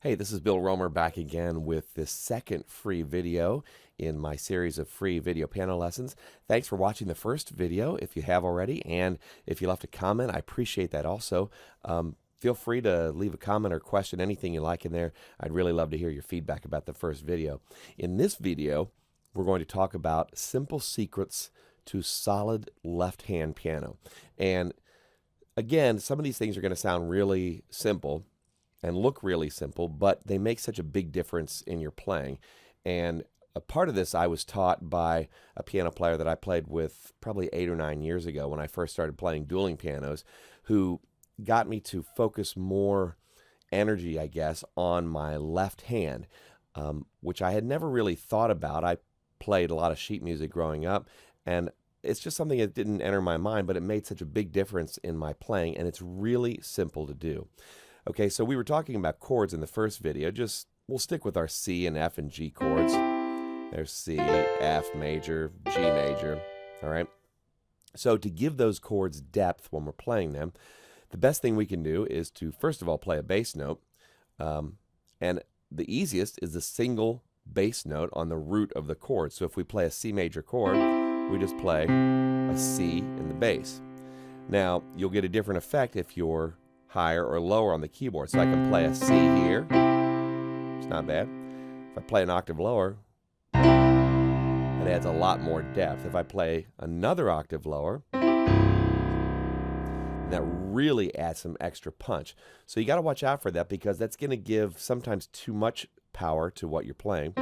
Hey, this is Bill Romer back again with this second free video in my series of free video piano lessons. Thanks for watching the first video if you have already, and if you left a comment, I appreciate that also. Feel free to leave a comment or question, anything you like in there. I'd really love to hear your feedback about the first video. In this video, we're going to talk about simple secrets to solid left-hand piano. And again, some of these things are going to sound really simple and look really simple, but they make such a big difference in your playing. And a part of this I was taught by a piano player that I played with probably 8 or 9 years ago when I first started playing dueling pianos, who got me to focus more energy, I guess, on my left hand, which I had never really thought about. I played a lot of sheet music growing up, and it's just something that didn't enter my mind, but it made such a big difference in my playing, and it's really simple to do. Okay, so we were talking about chords in the first video. We'll stick with our C and F and G chords. There's C, F major, G major, all right? So to give those chords depth when we're playing them, the best thing we can do is to, first of all, play a bass note. And the easiest is the single bass note on the root of the chord. So if we play a C major chord, we just play a C in the bass. Now, you'll get a different effect if you're higher or lower on the keyboard. So I can play a C here. It's not bad. If I play an octave lower, it adds a lot more depth. If I play another octave lower, that really adds some extra punch. So you got to watch out for that, because that's going to give sometimes too much power to what you're playing,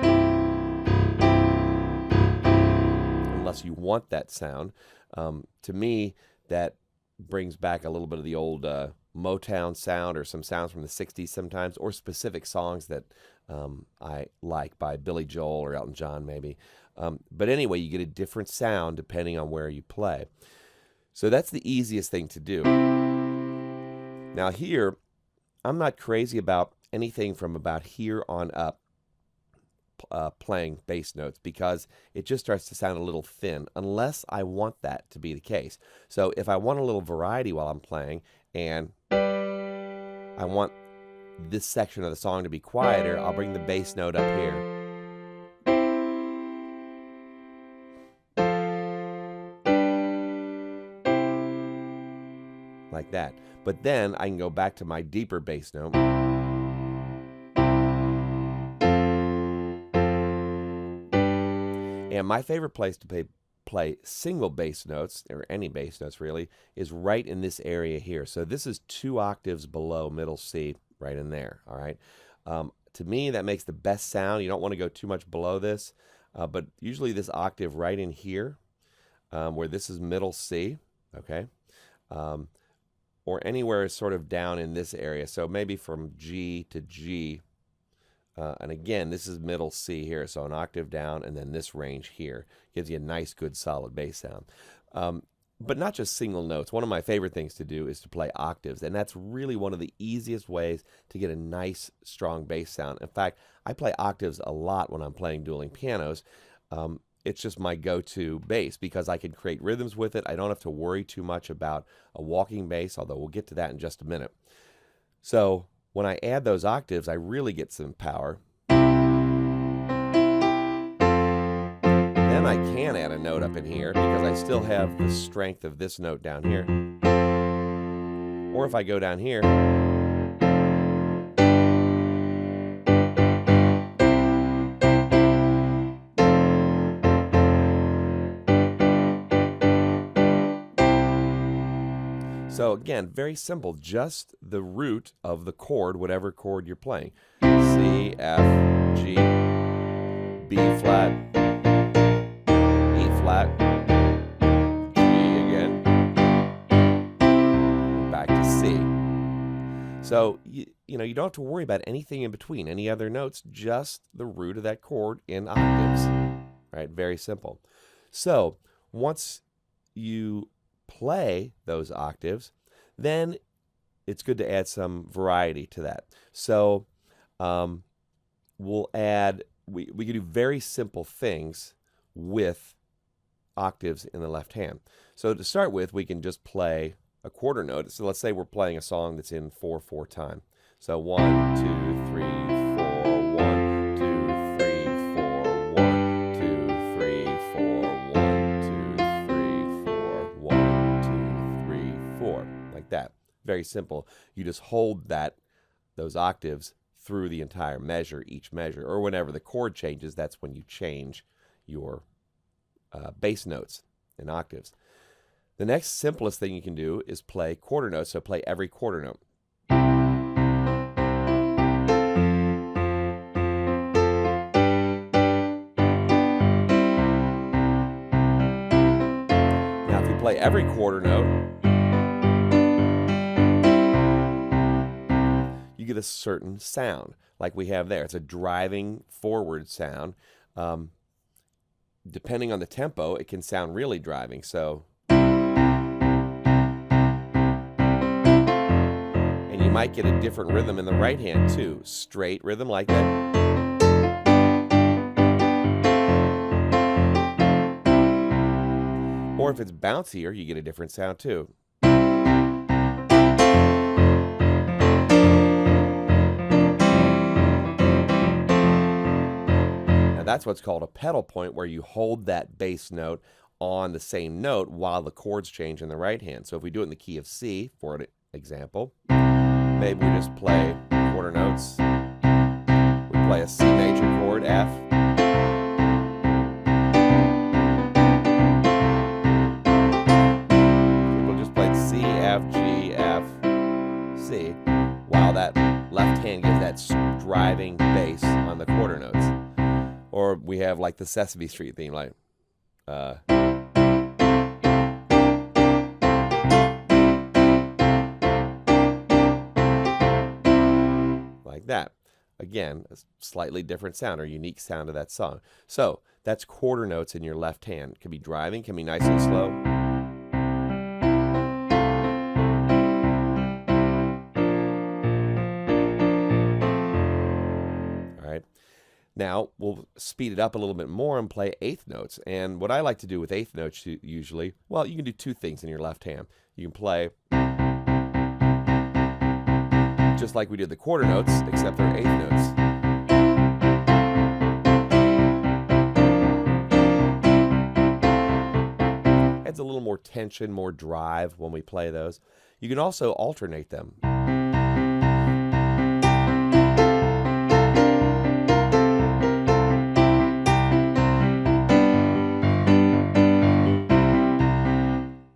unless you want that sound. To me, that brings back a little bit of the old Motown sound, or some sounds from the 60s sometimes, or specific songs that I like by Billy Joel or Elton John maybe. But anyway, you get a different sound depending on where you play. So that's the easiest thing to do. Now here, I'm not crazy about anything from about here on up playing bass notes, because it just starts to sound a little thin unless I want that to be the case. So if I want a little variety while I'm playing, and I want this section of the song to be quieter, I'll bring the bass note up here. Like that. But then I can go back to my deeper bass note. And my favorite place to play single bass notes, or any bass notes really, is right in this area here. So this is 2 octaves below middle C, right in there, all right? To me, that makes the best sound. You don't want to go too much below this, but usually this octave right in here, where this is middle C, okay? Or anywhere sort of down in this area. So maybe from G to G. And again, this is middle C here, so an octave down, and then this range here gives you a nice, good, solid bass sound. But not just single notes. One of my favorite things to do is to play octaves, and that's really one of the easiest ways to get a nice, strong bass sound. In fact, I play octaves a lot when I'm playing dueling pianos. It's just my go-to bass, because I can create rhythms with it. I don't have to worry too much about a walking bass, although we'll get to that in just a minute. So when I add those octaves, I really get some power. Then I can add a note up in here, because I still have the strength of this note down here. Or if I go down here, so again, very simple, just the root of the chord, whatever chord you're playing. C, F, G, B flat, E flat, G again, back to C. So, you don't have to worry about anything in between, any other notes, just the root of that chord in octaves, right? Very simple. So, once you play those octaves, then it's good to add some variety to that. So we'll add, we can do very simple things with octaves in the left hand. So to start with, we can just play a quarter note. So let's say we're playing a song that's in 4/4 time. So 1, 2, 3, very simple. You just hold those octaves through the entire measure, each measure, or whenever the chord changes, that's when you change your bass notes in octaves. The next simplest thing you can do is play quarter notes, so play every quarter note. Now if you play every quarter note, you get a certain sound, like we have there. It's a driving forward sound. Depending on the tempo, it can sound really driving. So, and you might get a different rhythm in the right hand too. Straight rhythm like that. Or if it's bouncier, you get a different sound too. That's what's called a pedal point, where you hold that bass note on the same note while the chords change in the right hand. So if we do it in the key of C, for an example, maybe we just play quarter notes. We play a C major chord, F. People just played C, F, G, F, C, while that left hand gives that driving bass on the quarter notes. Or we have like the Sesame Street theme, like like that. Again, a slightly different sound or unique sound of that song. So that's quarter notes in your left hand. It can be driving, can be nice and slow. Now, we'll speed it up a little bit more and play eighth notes. And what I like to do with eighth notes usually, well, you can do two things in your left hand. You can play just like we did the quarter notes, except they're eighth notes. Adds a little more tension, more drive when we play those. You can also alternate them.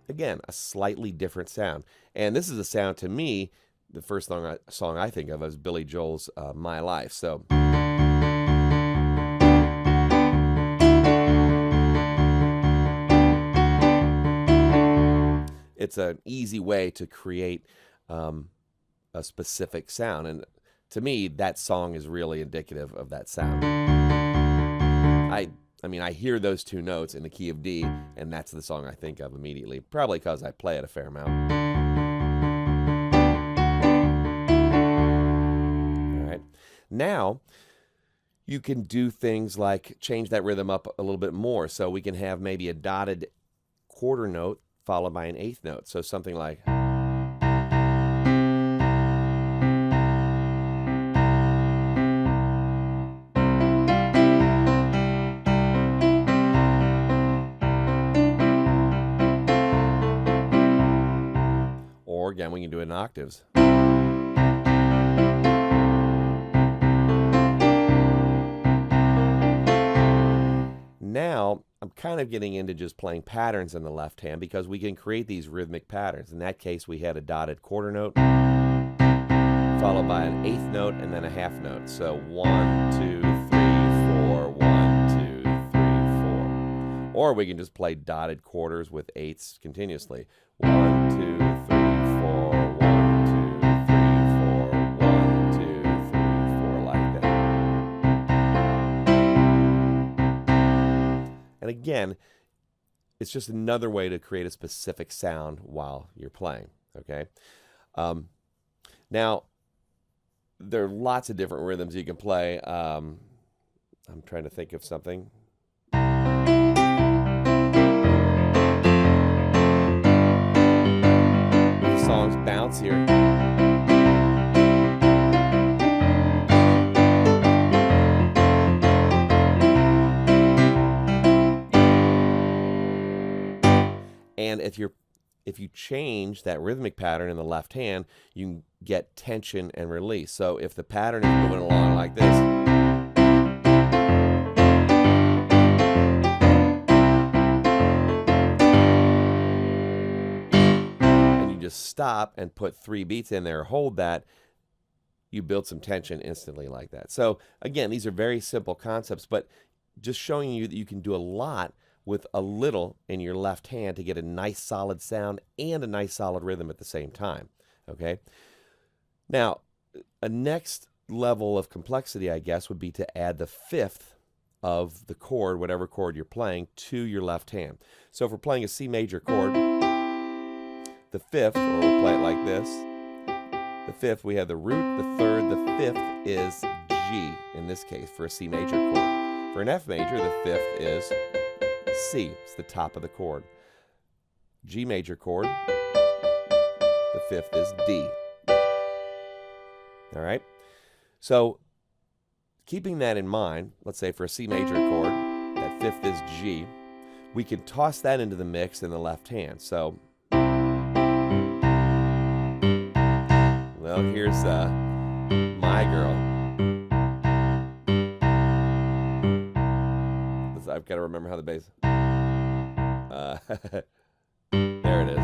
Again, a slightly different sound. And this is a sound, to me, the first song I think of is Billy Joel's My Life. So it's an easy way to create a specific sound. And to me, that song is really indicative of that sound. I mean, I hear those two notes in the key of D, and that's the song I think of immediately, probably because I play it a fair amount. All right. Now, you can do things like change that rhythm up a little bit more. So we can have maybe a dotted quarter note followed by an eighth note. So something like... Or again, we can do it in octaves. Now, I'm kind of getting into just playing patterns in the left hand because we can create these rhythmic patterns. In that case, we had a dotted quarter note followed by an eighth note and then a half note. So 1, 2, 3, 4, 1, 2, 3, 4. Or we can just play dotted quarters with eighths continuously. 1, 2, 3, 4, 1, 2, 3, 4, 1, 2, 3, 4, like that. And again, it's just another way to create a specific sound while you're playing, okay? Now, there are lots of different rhythms you can play. I'm trying to think of something. The songs bounce here. And if you're if you change that rhythmic pattern in the left hand, you can get tension and release. So if the pattern is moving along like this, and you just stop and put 3 beats in there, hold that, you build some tension instantly like that. So again, these are very simple concepts, but just showing you that you can do a lot with a little in your left hand to get a nice solid sound and a nice solid rhythm at the same time. Okay. Now, a next level of complexity, I guess, would be to add the fifth of the chord, whatever chord you're playing, to your left hand. So if we're playing a C major chord, the fifth, or we'll play it like this. The fifth, we have the root, the third, the fifth is G in this case for a C major chord. For an F major, the fifth is C, it's the top of the chord. G major chord, the fifth is D. All right? So keeping that in mind, let's say for a C major chord, that fifth is G, we can toss that into the mix in the left hand. So well, here's My Girl. I've got to remember how the bass. There it is.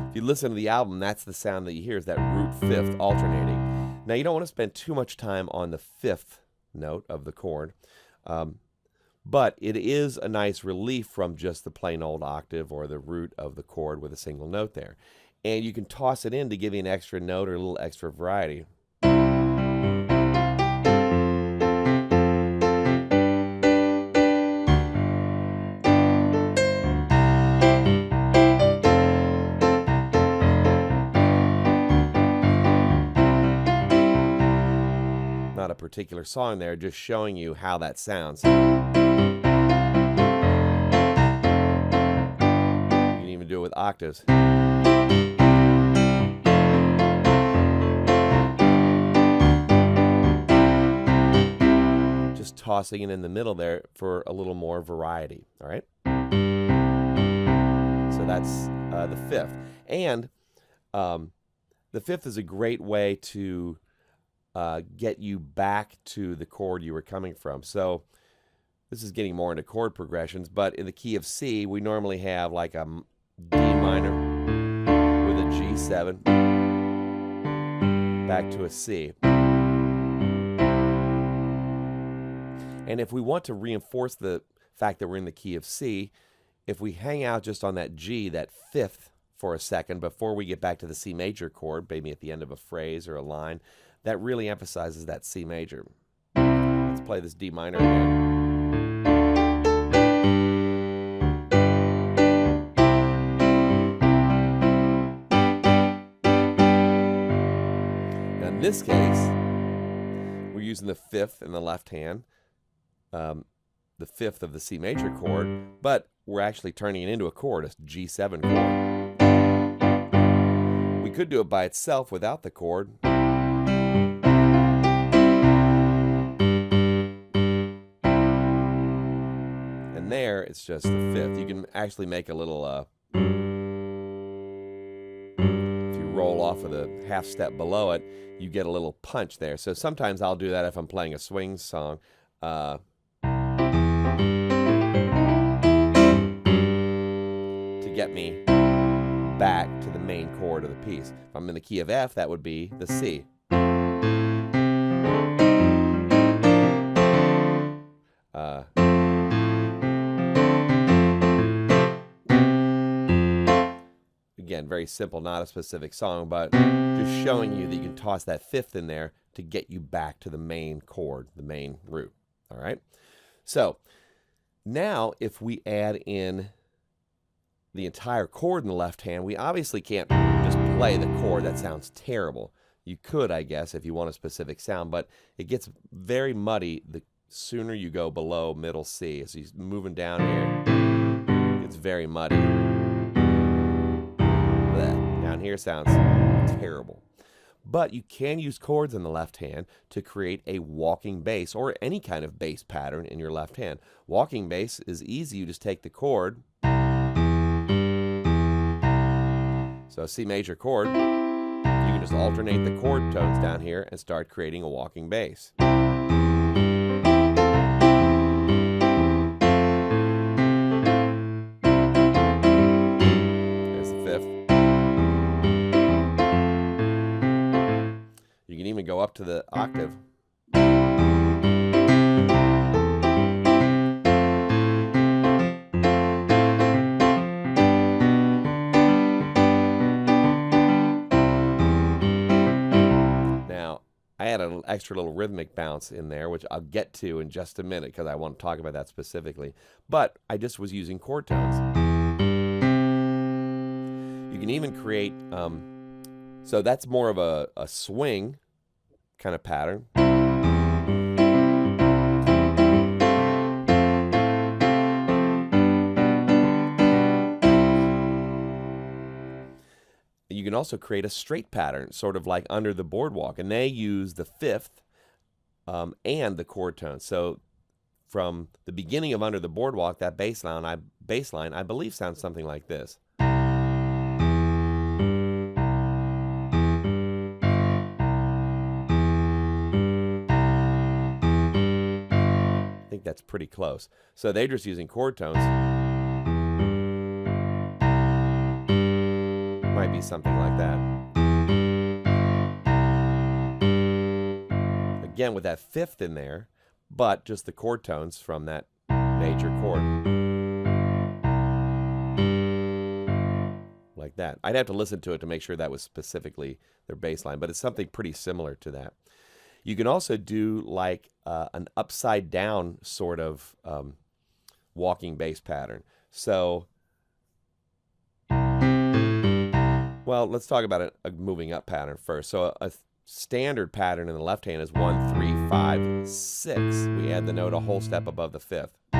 If you listen to the album, that's the sound that you hear, is that root fifth alternating. Now, you don't want to spend too much time on the fifth note of the chord. But it is a nice relief from just the plain old octave or the root of the chord with a single note there. And you can toss it in to give you an extra note or a little extra variety. Not a particular song there, just showing you how that sounds. Do it with octaves. Just tossing it in the middle there for a little more variety. All right. So that's the fifth, and the fifth is a great way to get you back to the chord you were coming from. So this is getting more into chord progressions, but in the key of C, we normally have like a D minor with a G7 back to a C. And if we want to reinforce the fact that we're in the key of C, if we hang out just on that G, that fifth, for a second before we get back to the C major chord, maybe at the end of a phrase or a line, that really emphasizes that C major. Let's play this D minor again. In this case, we're using the fifth in the left hand, the fifth of the C major chord, but we're actually turning it into a chord, a G7 chord. We could do it by itself without the chord. And there, it's just the fifth. You can actually make a little, if you roll off of the half step below it, you get a little punch there. So sometimes I'll do that if I'm playing a swing song. To get me back to the main chord of the piece. If I'm in the key of F, that would be the C. Again, very simple, not a specific song, but just showing you that you can toss that fifth in there to get you back to the main chord, the main root. All right? So now if we add in the entire chord in the left hand, we obviously can't just play the chord. That sounds terrible. You could, I guess, if you want a specific sound, but it gets very muddy the sooner you go below middle C. As he's moving down here, it's very muddy. That down here sounds terrible. But you can use chords in the left hand to create a walking bass or any kind of bass pattern in your left hand. Walking bass is easy. You just take the chord, so C major chord, you can just alternate the chord tones down here and start creating a walking bass. There's the fifth. You can even go up to the octave. I had an extra little rhythmic bounce in there, which I'll get to in just a minute because I want to talk about that specifically. But I just was using chord tones. You can even create, so that's more of a swing kind of pattern. You can also create a straight pattern, sort of like Under the Boardwalk, and they use the fifth and the chord tone. So from the beginning of Under the Boardwalk, that bass line, I believe, sounds something like this. I think that's pretty close. So they're just using chord tones. Might be something like that. Again, with that fifth in there, but just the chord tones from that major chord. Like that. I'd have to listen to it to make sure that was specifically their bass line, but it's something pretty similar to that. You can also do like an upside down sort of walking bass pattern. So, well, let's talk about a moving up pattern first. So a standard pattern in the left hand is 1, 3, 5, 6. We add the note a whole step above the fifth. I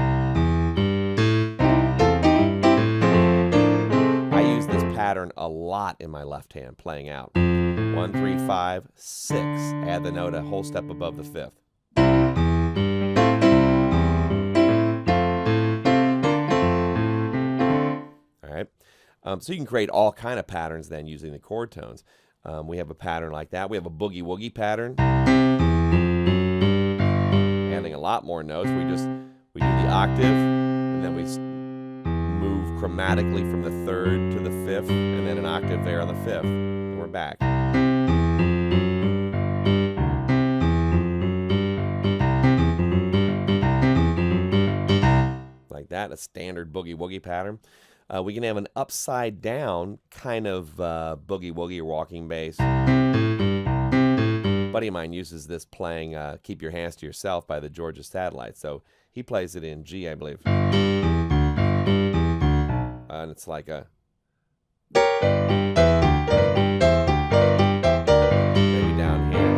use this pattern a lot in my left hand playing out. 1, 3, 5, 6. Add the note a whole step above the fifth. All right. So you can create all kind of patterns then using the chord tones. We have a pattern like that. We have a boogie woogie pattern. Adding a lot more notes. We do the octave, and then we move chromatically from the third to the fifth, and then an octave there on the fifth. And we're back. Like that, a standard boogie woogie pattern. We can have an upside down kind of boogie woogie or walking bass. A buddy of mine uses this playing Keep Your Hands to Yourself by the Georgia Satellites. So he plays it in G, I believe. And it's like a... maybe down here.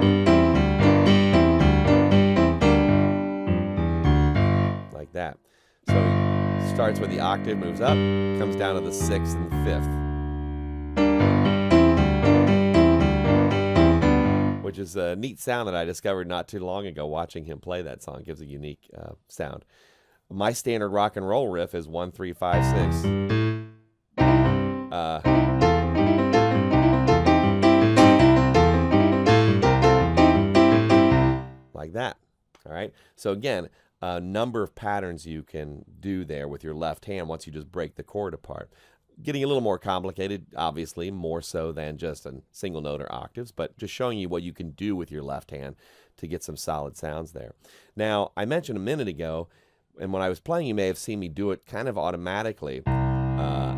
Like that. So he starts with the octave, moves up, comes down to the sixth and the fifth. Which is a neat sound that I discovered not too long ago watching him play that song. It gives a unique sound. My standard rock and roll riff is 1, 3, 5, 6. Like that. All right. So again, a number of patterns you can do there with your left hand once you just break the chord apart. Getting a little more complicated, obviously, more so than just a single note or octaves, but just showing you what you can do with your left hand to get some solid sounds there. Now, I mentioned a minute ago, and when I was playing, you may have seen me do it kind of automatically. I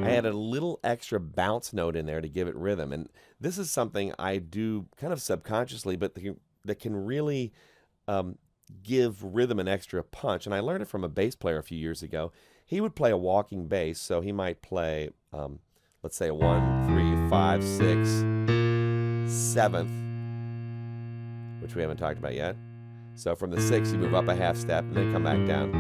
had a little extra bounce note in there to give it rhythm, and this is something I do kind of subconsciously, but that can really give rhythm an extra punch. And I learned it from a bass player a few years ago. He would play a walking bass, so he might play, let's say, a 1, 3, 5, 6, 7th, which we haven't talked about yet. So from the 6th, you move up a half step and then come back down.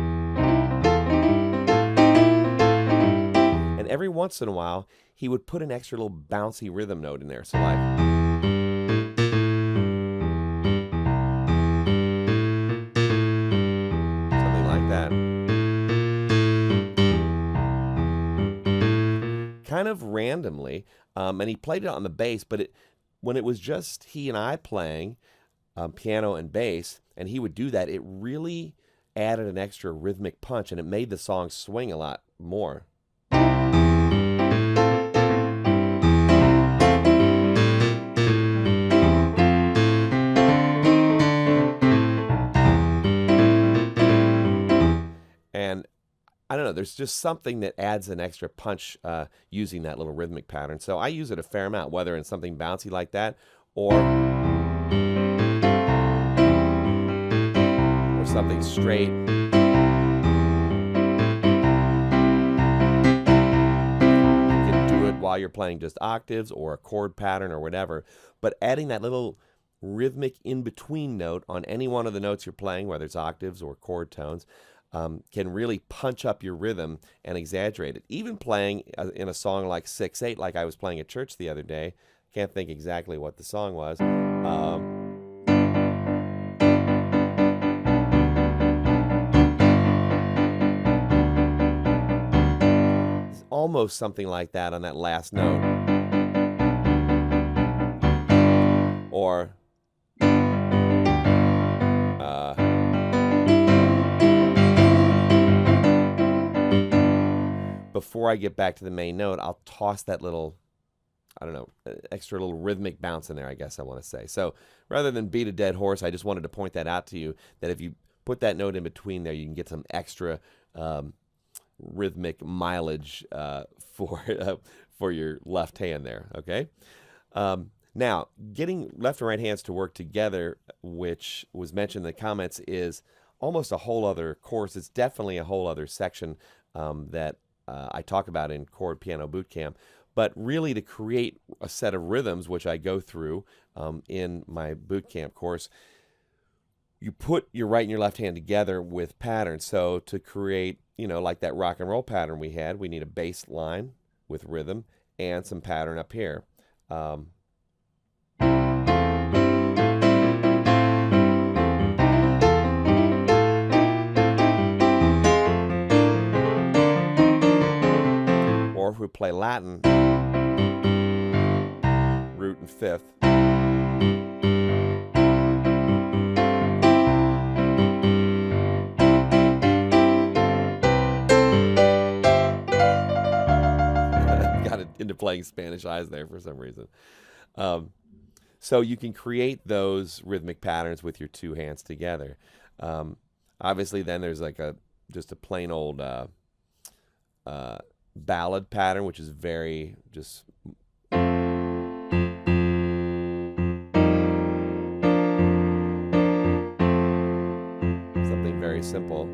And every once in a while, he would put an extra little bouncy rhythm note in there. So like, something like that. Kind of randomly, and he played it on the bass, but when it was just he and I playing piano and bass, and he would do that, it really added an extra rhythmic punch, and it made the song swing a lot more. And I don't know, there's just something that adds an extra punch using that little rhythmic pattern. So I use it a fair amount, whether in something bouncy like that or something straight. You can do it while you're playing just octaves or a chord pattern or whatever, but adding that little rhythmic in-between note on any one of the notes you're playing, whether it's octaves or chord tones, can really punch up your rhythm and exaggerate it. Even playing in a song like 6/8, like I was playing at church the other day, can't think exactly what the song was. It's almost something like that on that last note. Or before I get back to the main note, I'll toss that little, I don't know, extra little rhythmic bounce in there, I guess I want to say. So rather than beat a dead horse, I just wanted to point that out to you, that if you put that note in between there, you can get some extra rhythmic mileage for your left hand there, okay? Now, getting left and right hands to work together, which was mentioned in the comments, is almost a whole other course. It's definitely a whole other section that I talk about in Chord Piano Bootcamp. But really, to create a set of rhythms, which I go through in my bootcamp course, you put your right and your left hand together with patterns. So to create, you know, like that rock and roll pattern we had, we need a bass line with rhythm and some pattern up here. Or if we play Latin, root and fifth. Got into playing Spanish eyes there for some reason. So you can create those rhythmic patterns with your two hands together. Obviously, then there's like just a plain old ballad pattern, which is very just something very simple.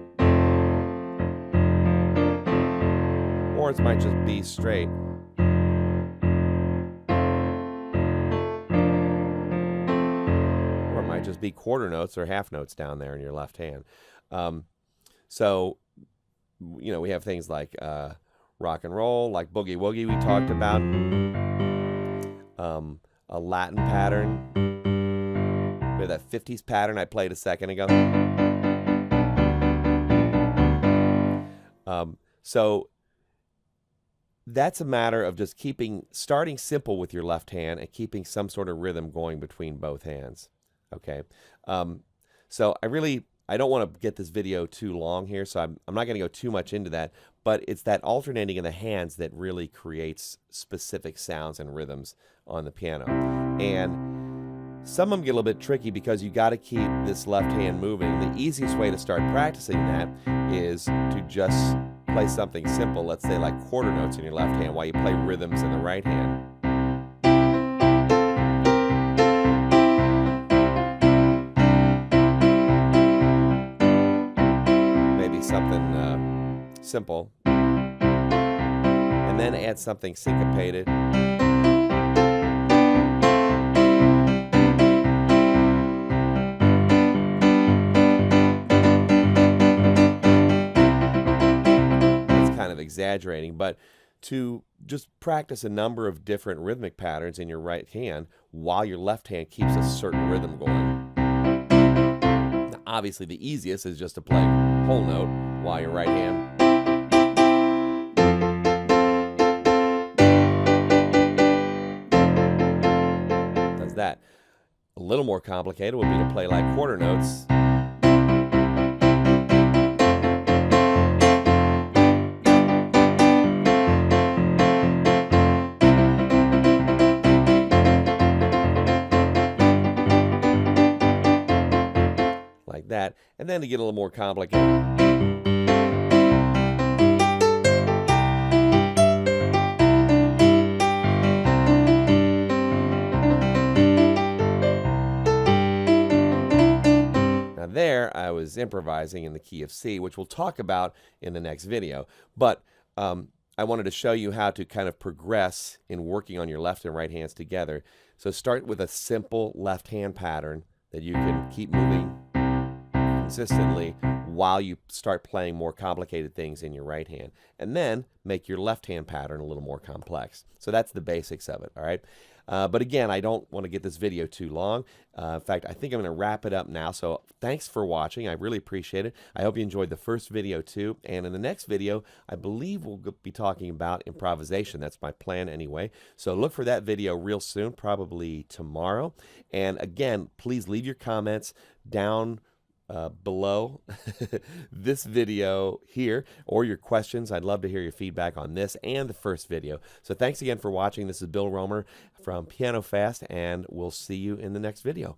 Or it might just be straight. Or it might just be quarter notes or half notes down there in your left hand. So, you know, we have things like rock and roll, like boogie woogie we talked about, a Latin pattern, we have that 50s pattern I played a second ago. So that's a matter of just starting simple with your left hand and keeping some sort of rhythm going between both hands. Okay, so I don't want to get this video too long here, so I'm not going to go too much into that, but it's that alternating in the hands that really creates specific sounds and rhythms on the piano. And some of them get a little bit tricky because you got to keep this left hand moving. The easiest way to start practicing that is to just play something simple, let's say like quarter notes in your left hand while you play rhythms in the right hand. Something simple, and then add something syncopated. It's kind of exaggerating, but to just practice a number of different rhythmic patterns in your right hand while your left hand keeps a certain rhythm going. Now, obviously, the easiest is just to play whole note while your right hand does that. A little more complicated would be to play like quarter notes. Like that, and then to get a little more complicated. Now there, I was improvising in the key of C, which we'll talk about in the next video, but I wanted to show you how to kind of progress in working on your left and right hands together. So start with a simple left hand pattern that you can keep moving consistently while you start playing more complicated things in your right hand, and then make your left hand pattern a little more complex. So that's the basics of it, all right? But again, I don't want to get this video too long. In fact, I think I'm going to wrap it up now. So thanks for watching. I really appreciate it. I hope you enjoyed the first video too. And in the next video, I believe we'll be talking about improvisation. That's my plan anyway. So look for that video real soon, probably tomorrow. And again, please leave your comments down below this video here, or your questions. I'd love to hear your feedback on this and the first video. So thanks again for watching. This is Bill Romer from PianoFast, and we'll see you in the next video.